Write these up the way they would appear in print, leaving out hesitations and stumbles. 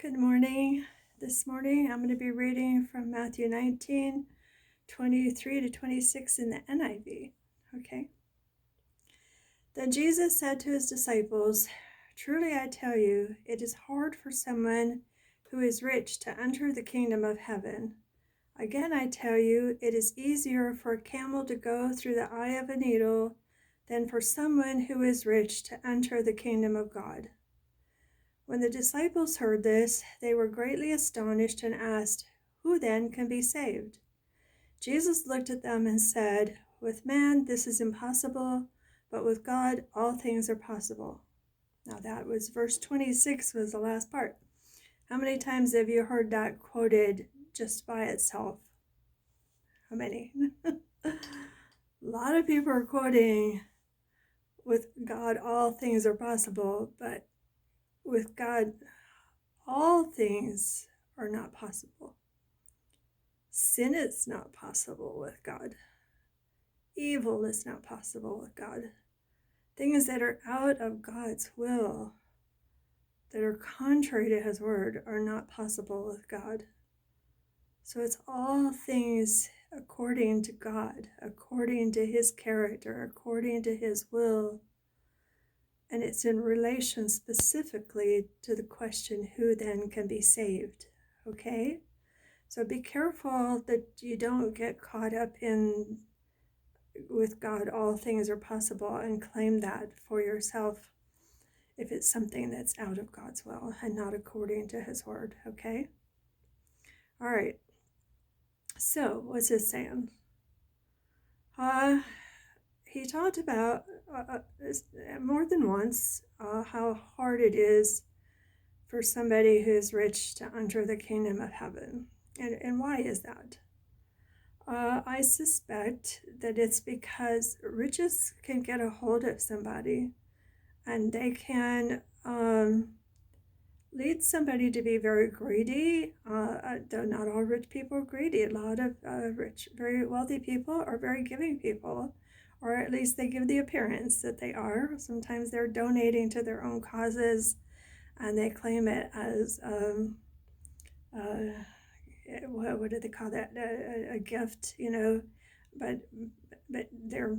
Good morning. This morning I'm going to be reading from Matthew 19:23 to 26 in the NIV. Okay. Then Jesus said to his disciples, "Truly I tell you, it is hard for someone who is rich to enter the kingdom of heaven. Again I tell you, it is easier for a camel to go through the eye of a needle than for someone who is rich to enter the kingdom of God." When the disciples heard this, they were greatly astonished and asked, "Who then can be saved?" Jesus looked at them and said, "With man this is impossible, but with God all things are possible." Now that was verse 26 was the last part. How many times have you heard that quoted just by itself? How many? A lot of people are quoting, "With God all things are possible," but with God all things are not possible. Sin is not possible with God. Evil is not possible with God. Things that are out of God's will, that are contrary to his word, are not possible with God. So it's all things according to God, according to his character, according to his will. And it's in relation specifically to the question, who then can be saved? Okay? So be careful that you don't get caught up in, with God, all things are possible, and claim that for yourself if it's something that's out of God's will and not according to his word. Okay? All right. So what's this saying? He talked about more than once how hard it is for somebody who's rich to enter the kingdom of heaven. And why is that? I suspect that it's because riches can get a hold of somebody, and they can lead somebody to be very greedy. Though not all rich people are greedy. A lot of rich, very wealthy people are very giving people, or at least they give the appearance that they are. Sometimes they're donating to their own causes, and they claim it as what do they call that? A gift, but they're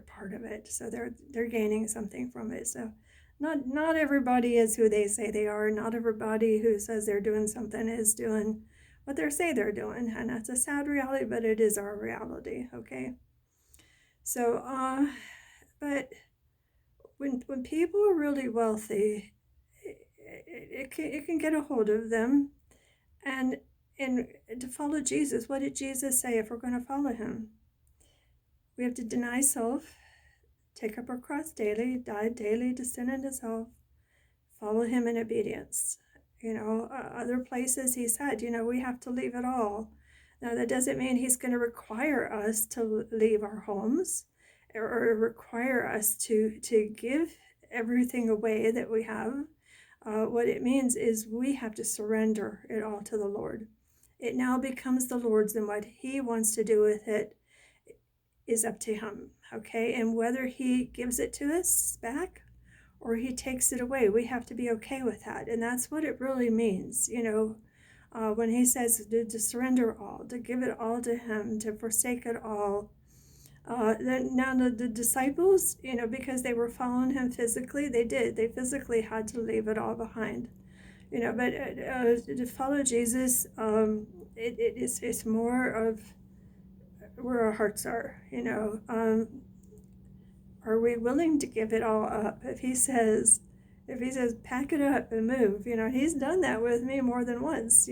part of it, so they're gaining something from it. So not everybody is who they say they are. Not everybody who says they're doing something is doing what they say they're doing, and that's a sad reality, but it is our reality. Okay. So but when people are really wealthy, it can get a hold of them. And to follow Jesus, what did Jesus say if we're going to follow him? We have to deny self, take up our cross daily, die daily to sin and to self, follow him in obedience. Other places he said, we have to leave it all. Now, that doesn't mean he's going to require us to leave our homes or require us to give everything away that we have. What it means is we have to surrender it all to the Lord. It now becomes the Lord's, and what he wants to do with it is up to him, okay? And whether he gives it to us back or he takes it away, we have to be okay with that. And that's what it really means, when he says to surrender all, to give it all to him, to forsake it all. Now the disciples, because they were following him physically, they physically had to leave it all behind, but to follow Jesus, it's more of where our hearts are. Are we willing to give it all up? If he says pack it up and move, he's done that with me more than once,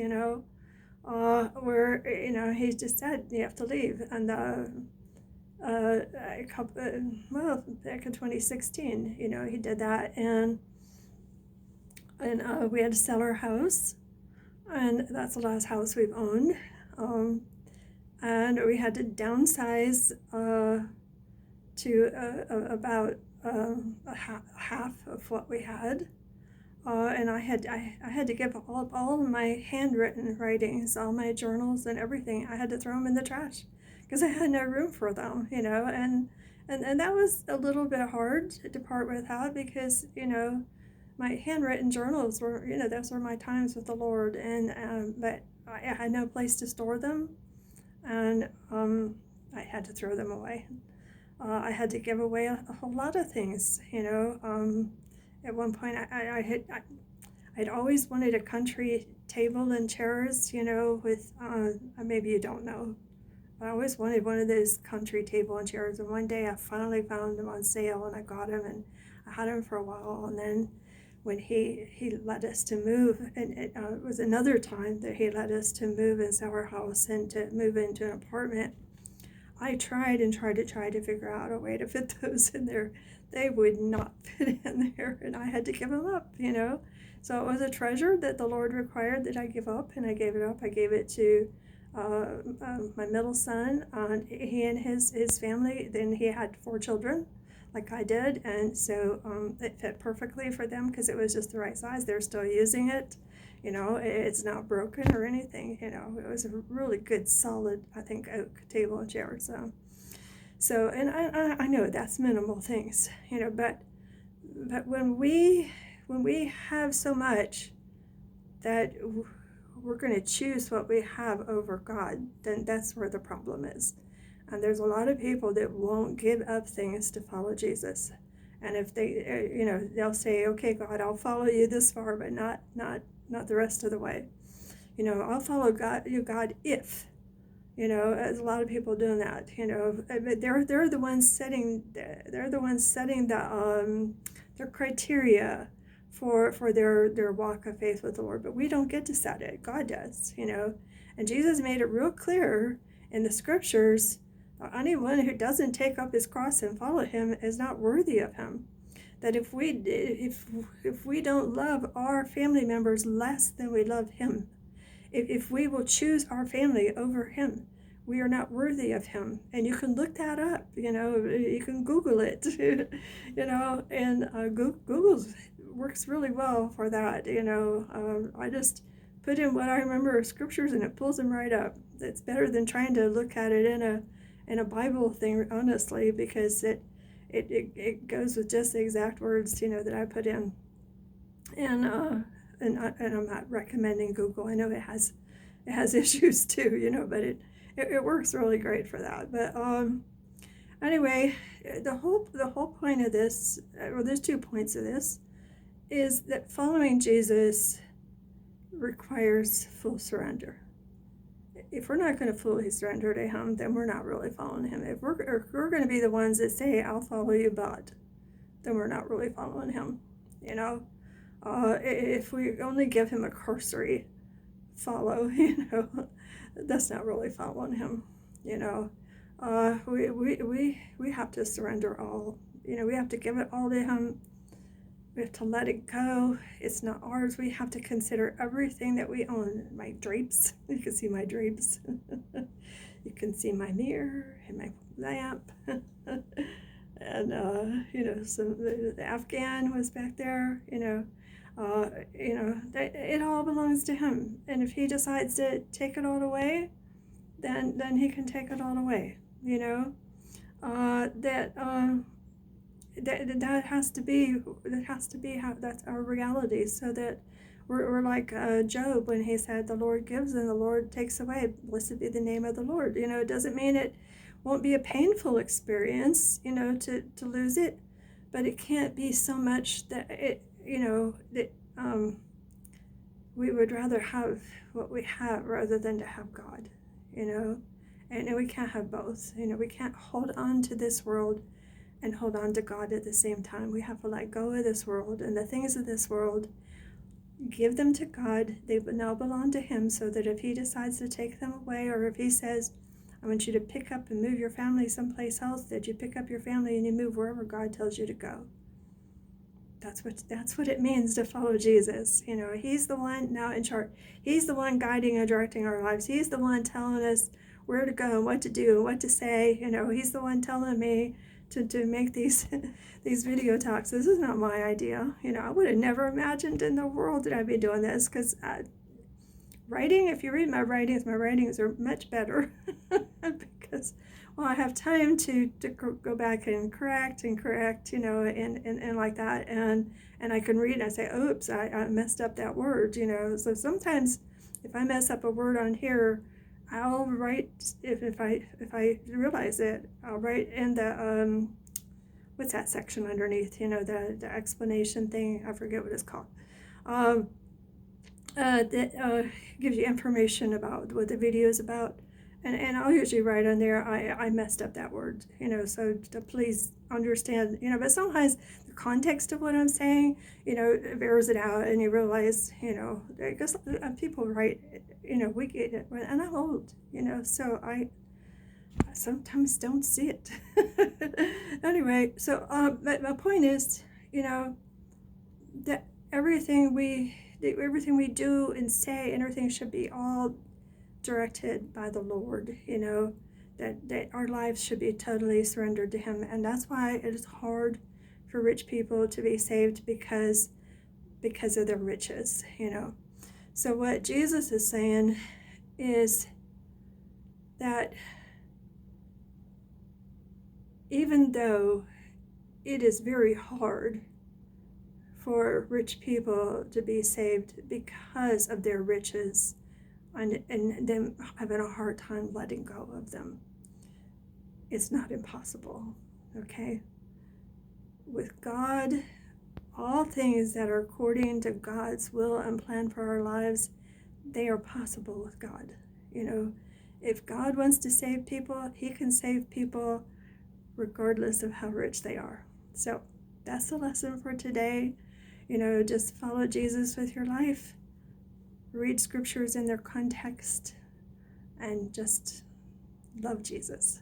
where he just said you have to leave. And back in 2016, he did that, and we had to sell our house, and that's the last house we've owned, and we had to downsize to about half of what we had, and I had to give all of my handwritten writings, all my journals and everything. I had to throw them in the trash because I had no room for them, and that was a little bit hard to part with that, because my handwritten journals were, those were my times with the Lord, and but I had no place to store them, and I had to throw them away. I had to give away a whole lot of things, At one point, I'd always wanted a country table and chairs, with, maybe you don't know. I always wanted one of those country table and chairs, and one day I finally found them on sale, and I got them, and I had them for a while, and then when he led us to move, and it was another time that he led us to move and sell our house and to move into an apartment, I tried to figure out a way to fit those in there. They would not fit in there, and I had to give them up, So it was a treasure that the Lord required that I give up, and I gave it up. I gave it to my middle son. He and his family. Then he had 4 children, like I did, and so it fit perfectly for them because it was just the right size. They're still using it. It's not broken or anything. It was a really good, solid, I think, oak table and chair. So, and I know that's minimal things, but when we have so much that we're going to choose what we have over God, then that's where the problem is. And there's a lot of people that won't give up things to follow Jesus. And if they, they'll say, okay, God, I'll follow you this far, but not the rest of the way. I'll follow God, if, there's a lot of people doing that, but they're the ones setting the their criteria for their walk of faith with the Lord. But we don't get to set it. God does, and Jesus made it real clear in the scriptures, anyone who doesn't take up his cross and follow him is not worthy of him. That if we don't love our family members less than we love him, if we will choose our family over him, we are not worthy of him. And you can look that up, you can Google it, and Google works really well for that, I just put in what I remember of scriptures and it pulls them right up. It's better than trying to look at it in a Bible thing, honestly, because it goes with just the exact words, that I put in. And I'm not recommending Google. I know it has issues too, but it works really great for that. But anyway, the whole point of this, well, there's 2 points of this, is that following Jesus requires full surrender. If we're not going to fully surrender to him, then we're not really following him. If we're going to be the ones that say, I'll follow you, but, then we're not really following him, If we only give him a cursory follow, that's not really following him, We have to surrender all, we have to give it all to him. We have to let it go. It's not ours. We have to consider everything that we own. My drapes. You can see my drapes. You can see my mirror and my lamp. And, so the Afghan was back there, it all belongs to him. And if he decides to take it all away, then he can take it all away, that has to be how that's our reality, so that we're like Job when he said, the Lord gives and the Lord takes away, blessed be the name of the Lord. It doesn't mean it won't be a painful experience, to lose it, but it can't be so much that it, that we would rather have what we have rather than to have God, and we can't have both. We can't hold on to this world and hold on to God at the same time. We have to let go of this world and the things of this world, give them to God. They now belong to him, so that if he decides to take them away, or if he says, I want you to pick up and move your family someplace else, that you pick up your family and you move wherever God tells you to go. That's what it means to follow Jesus. He's the one now in charge. He's the one guiding and directing our lives. He's the one telling us where to go and what to do and what to say. He's the one telling me to make these video talks. This is not my idea. I would have never imagined in the world that I'd be doing this, because writing, if you read my writings are much better because well, I have time to go back and correct, and like that. And I can read and I say, oops, I messed up that word, So sometimes if I mess up a word on here, I'll write, if I realize it, I'll write in the, what's that section underneath, the explanation thing, I forget what it's called. That gives you information about what the video is about. And I'll usually write on there, I messed up that word, so to please understand, but sometimes the context of what I'm saying, bears it out, and you realize, because people write, we get it, and I'm old, so I sometimes don't see it. Anyway, so but my point is, that everything we do and say and everything should be all directed by the Lord, that our lives should be totally surrendered to Him. And that's why it is hard for rich people to be saved, because of their riches, So what Jesus is saying is that even though it is very hard for rich people to be saved because of their riches, and them having a hard time letting go of them, it's not impossible, okay? With God, all things that are according to God's will and plan for our lives, they are possible with God. If God wants to save people, He can save people regardless of how rich they are. So that's the lesson for today. Just follow Jesus with your life. Read scriptures in their context, and just love Jesus.